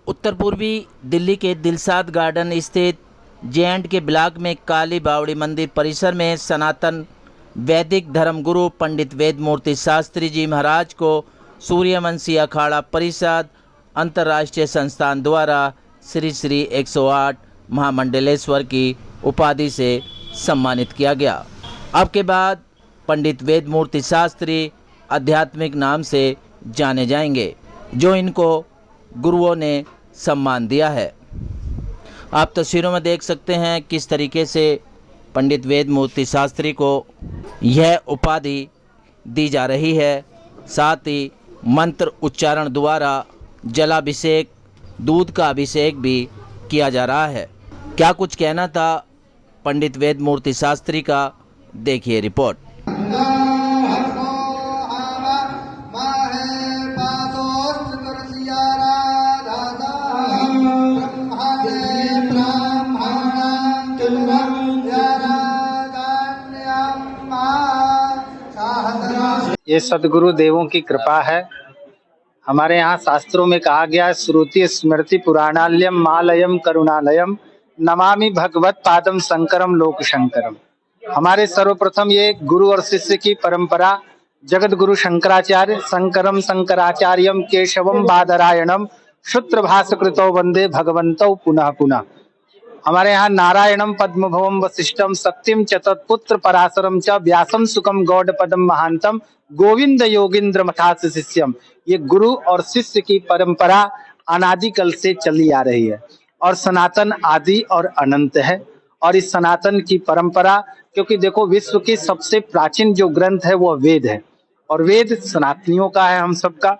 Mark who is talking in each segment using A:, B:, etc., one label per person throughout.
A: उत्तर पूर्वी दिल्ली के दिलशाद गार्डन स्थित J&K ब्लॉक में काली बावड़ी मंदिर परिसर में सनातन वैदिक धर्मगुरु पंडित वेद मूर्ति शास्त्री जी महाराज को सूर्यवंशी अखाड़ा परिषद अंतर्राष्ट्रीय संस्थान द्वारा श्री श्री 108 महामंडलेश्वर की उपाधि से सम्मानित किया गया। अब के बाद पंडित वेद मूर्ति शास्त्री आध्यात्मिक नाम से जाने जाएंगे, जो इनको गुरुओं ने सम्मान दिया है। आप तस्वीरों में देख सकते हैं किस तरीके से पंडित वेद मूर्ति शास्त्री को यह उपाधि दी जा रही है। साथ ही मंत्र उच्चारण द्वारा जलाभिषेक, दूध का अभिषेक भी किया जा रहा है। क्या कुछ कहना था पंडित वेद मूर्ति शास्त्री का, देखिए रिपोर्ट।
B: ये सदगुरु देवों की कृपा है। हमारे यहाँ शास्त्रों में कहा गया है, श्रुति स्मृति पुराणालयम मालयम करुणालयम नमामि भगवत पादम शंकरम लोक शंकरम। हमारे सर्वप्रथम ये गुरु और शिष्य की परंपरा, जगत गुरु शंकराचार्य शंकरम शंकराचार्यम केशवम बादरायणम सूत्र भास्कृतो वंदे भगवंतौ पुनः पुनः। हमारे यहाँ नारायणम पद्मभवम वशिष्ठम शक्तिम च तत्पुत्र पराशरम च व्यासम सुखम गौड़ पदम महांतम गोविंद योगिंद्र मथास शिष्यम। ये गुरु और शिष्य की परंपरा अनादिकाल से चली आ रही है और सनातन आदि और अनंत है। और इस सनातन की परंपरा, क्योंकि देखो विश्व की सबसे प्राचीन जो ग्रंथ है वो वेद है और वेद सनातनियों का है, हम सबका।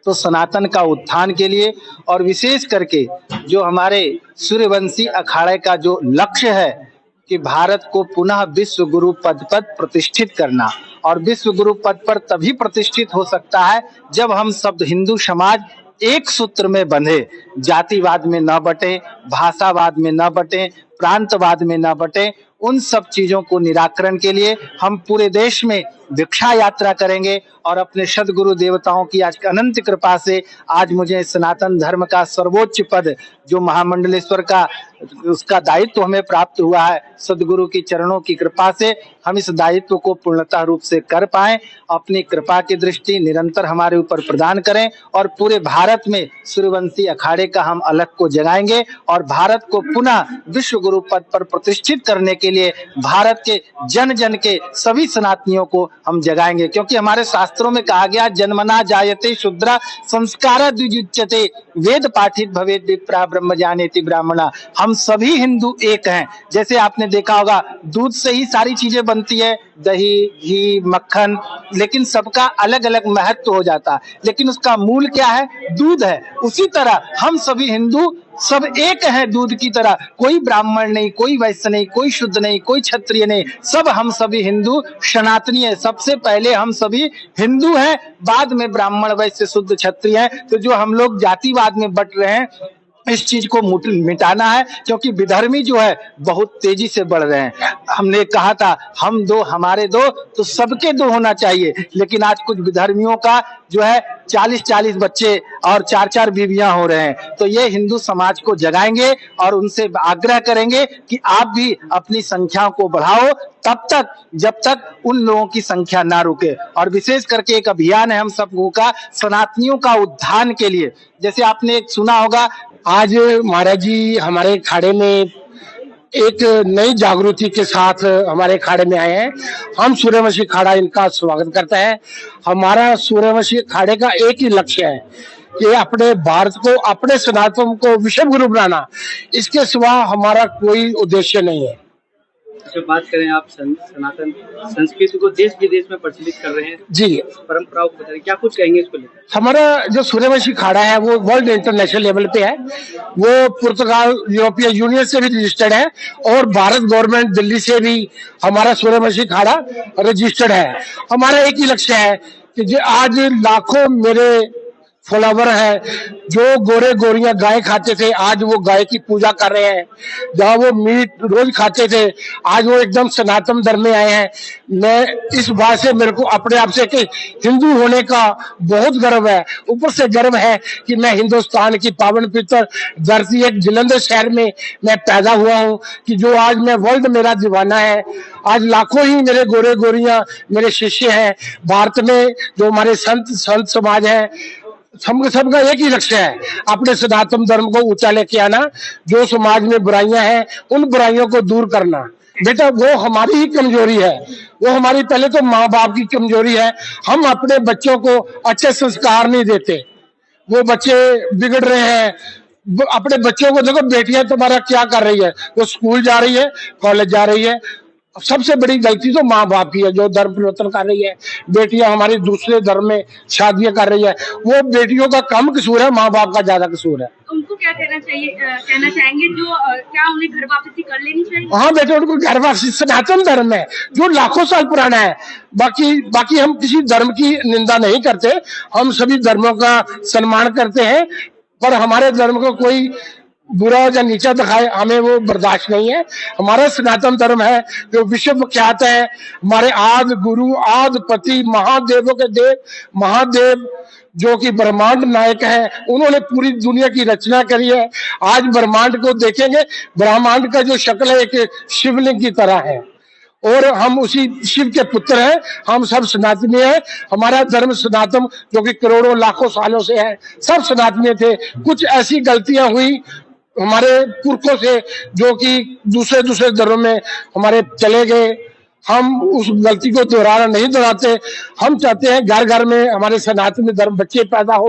B: तो सनातन का उत्थान के लिए और विशेष करके जो हमारे सूर्यवंशी अखाड़े का जो लक्ष्य है कि भारत को पुनः विश्व गुरु पद पर प्रतिष्ठित करना, और विश्व गुरु पद पर तभी प्रतिष्ठित हो सकता है जब हम सब हिंदू समाज एक सूत्र में बंधे, जातिवाद में न बटे, भाषावाद में न बटे, प्रांतवाद में न बटे। उन सब चीजों को निराकरण के लिए हम पूरे देश में भिक्षा यात्रा करेंगे और अपने सदगुरु देवताओं की आज अनंत कृपा से आज मुझे सनातन धर्म का सर्वोच्च पद जो महामंडलेश्वर का उसका दायित्व हमें प्राप्त हुआ है। सदगुरु की चरणों की कृपा से हम इस दायित्व को पूर्णतः रूप से कर पाएं। अपनी कृपा की दृष्टि निरंतर हमारे ऊपर प्रदान करें और पूरे भारत में सूर्यवंशी अखाड़े का हम अलग को जगाएंगे और भारत को पुनः विश्व गुरु पद पर प्रतिष्ठित करने के लिए भारत के जन जन के सभी सनातनियों को हम जगाएंगे। क्योंकि हमारे शास्त्रों में कहा गया, जन्मना जायते शूद्रा संस्कार द्विजुच्यते वेद पाठित भवेद विप्रा ब्रह्म जानेति ब्राह्मणा। हम सभी हिंदू एक हैं। जैसे आपने देखा होगा दूध से ही सारी चीजें बनती है, दही घी मक्खन, लेकिन सबका अलग अलग महत्व हो जाता है, लेकिन उसका मूल क्या है? दूध है। उसी तरह हम सभी हिंदू सब एक हैं दूध की तरह। कोई ब्राह्मण नहीं, कोई वैश्य नहीं, कोई शुद्ध नहीं, कोई क्षत्रिय नहीं, सब हम सभी हिंदू सनातनी है। सबसे पहले हम सभी हिंदू हैं, बाद में ब्राह्मण वैश्य शुद्ध क्षत्रिय हैं। तो जो हम लोग जातिवाद में बट रहे हैं, इस चीज को मिटाना है, क्योंकि विधर्मी जो है बहुत तेजी से बढ़ रहे हैं। हमने कहा था हम दो हमारे दो, तो सबके दो होना चाहिए, लेकिन आज कुछ विधर्मियों का जो है 40-40 बच्चे और 4-4 बीवियां हो रहे हैं। तो ये हिंदू समाज को जगाएंगे और उनसे आग्रह करेंगे कि आप भी अपनी संख्या को बढ़ाओ तब तक जब तक उन लोगों की संख्या ना रुके। और विशेष करके एक अभियान है हम सबको का, सनातनियों का उत्थान के लिए। जैसे आपने एक सुना होगा,
C: आज महाराज जी हमारे खाड़े में एक नई जागृति के साथ हमारे खाड़े में आए हैं। हम सूर्यवंशी खाड़ा इनका स्वागत करते हैं। हमारा सूर्यवंशी खाड़े का एक ही लक्ष्य है कि अपने भारत को, अपने सनातन को विश्व गुरु बनाना। इसके सिवा हमारा कोई उद्देश्य नहीं है।
D: जो बात करें आप सनातन संस्कृति को देश विदेश में प्रचलित कर रहे हैं
C: जी,
D: परंपराओं को बताइए, क्या कुछ कहेंगे इसको लेकर?
C: हमारा जो सूर्यवंशी खाड़ा है वो वर्ल्ड इंटरनेशनल लेवल पे है। वो पुर्तगाल यूरोपियन यूनियन से भी रजिस्टर्ड है और भारत गवर्नमेंट दिल्ली से भी हमारा सूर्यवंशी खाड़ा रजिस्टर्ड है। हमारा एक ही लक्ष्य है कि जो आज लाखों मेरे फ्लावर है। जो गोरे गोरियां गाय खाते थे आज वो गाय की पूजा कर रहे हैं। जहाँ वो मीट रोज खाते थे आज वो एकदम सनातन धर्म में आए हैं। मैं इस बात से मेरे को अपने आप से कि हिंदू होने का बहुत गर्व है। ऊपर से गर्व है कि मैं हिंदुस्तान की पावन पवित्र धरती एक जलंधर शहर में मैं पैदा हुआ हूँ कि जो आज मैं वर्ल्ड मेरा दीवाना है। आज लाखों ही मेरे गोरे गोरियां मेरे शिष्य हैं। भारत में जो हमारे संत समाज है सबका एक ही लक्ष्य है अपने सनातन धर्म को ऊंचा लेके आना। जो समाज में बुराइयां हैं उन बुराइयों को दूर करना। बेटा वो हमारी ही कमजोरी है। वो हमारी पहले तो माँ बाप की कमजोरी है। हम अपने बच्चों को अच्छे संस्कार नहीं देते। वो बच्चे बिगड़ रहे हैं। अपने बच्चों को देखो, बेटियां तुम्हारा क्या कर रही है, वो स्कूल जा रही है, कॉलेज जा रही है। सबसे बड़ी गलती तो माँ बाप की है जो धर्म परिवर्तन कर रही है। बेटियां हमारी दूसरे धर्म में शादियां कर रही है। वो बेटियों का कम कसूर है, माँ बाप का ज्यादा कसूर है।
E: उनको क्या कहना चाहेंगे जो क्या उन्हें घर वापसी कर लेनी चाहिए?
C: हाँ बेटे, उनको घर वापसी, सनातन धर्म है जो लाखों साल पुराना है। बाकी हम किसी धर्म की निंदा नहीं करते। हम सभी धर्मों का सम्मान करते हैं, पर हमारे धर्म को कोई बुरा या नीचा दिखाए हमें वो बर्दाश्त नहीं है। हमारा सनातन धर्म है जो विश्व विख्यात है। हमारे आदि गुरु आदि पति महादेवों के देव महादेव जो कि ब्रह्मांड नायक है, उन्होंने पूरी दुनिया की रचना करी है। आज ब्रह्मांड को देखेंगे, ब्रह्मांड का जो शक्ल है एक शिवलिंग की तरह है और हम उसी शिव के पुत्र हैं। हम सब सनातनी हैं। हमारा धर्म सनातन जो कि करोड़ों लाखों सालों से है, सब सनातनी थे। कुछ ऐसी गलतियां हुई हमारे पुरखों से जो कि दूसरे धर्म में हमारे चले गए। हम उस गलती को दोहराना नहीं दोहराते। हम चाहते हैं घर घर में हमारे सनातनी धर्म बच्चे पैदा हो।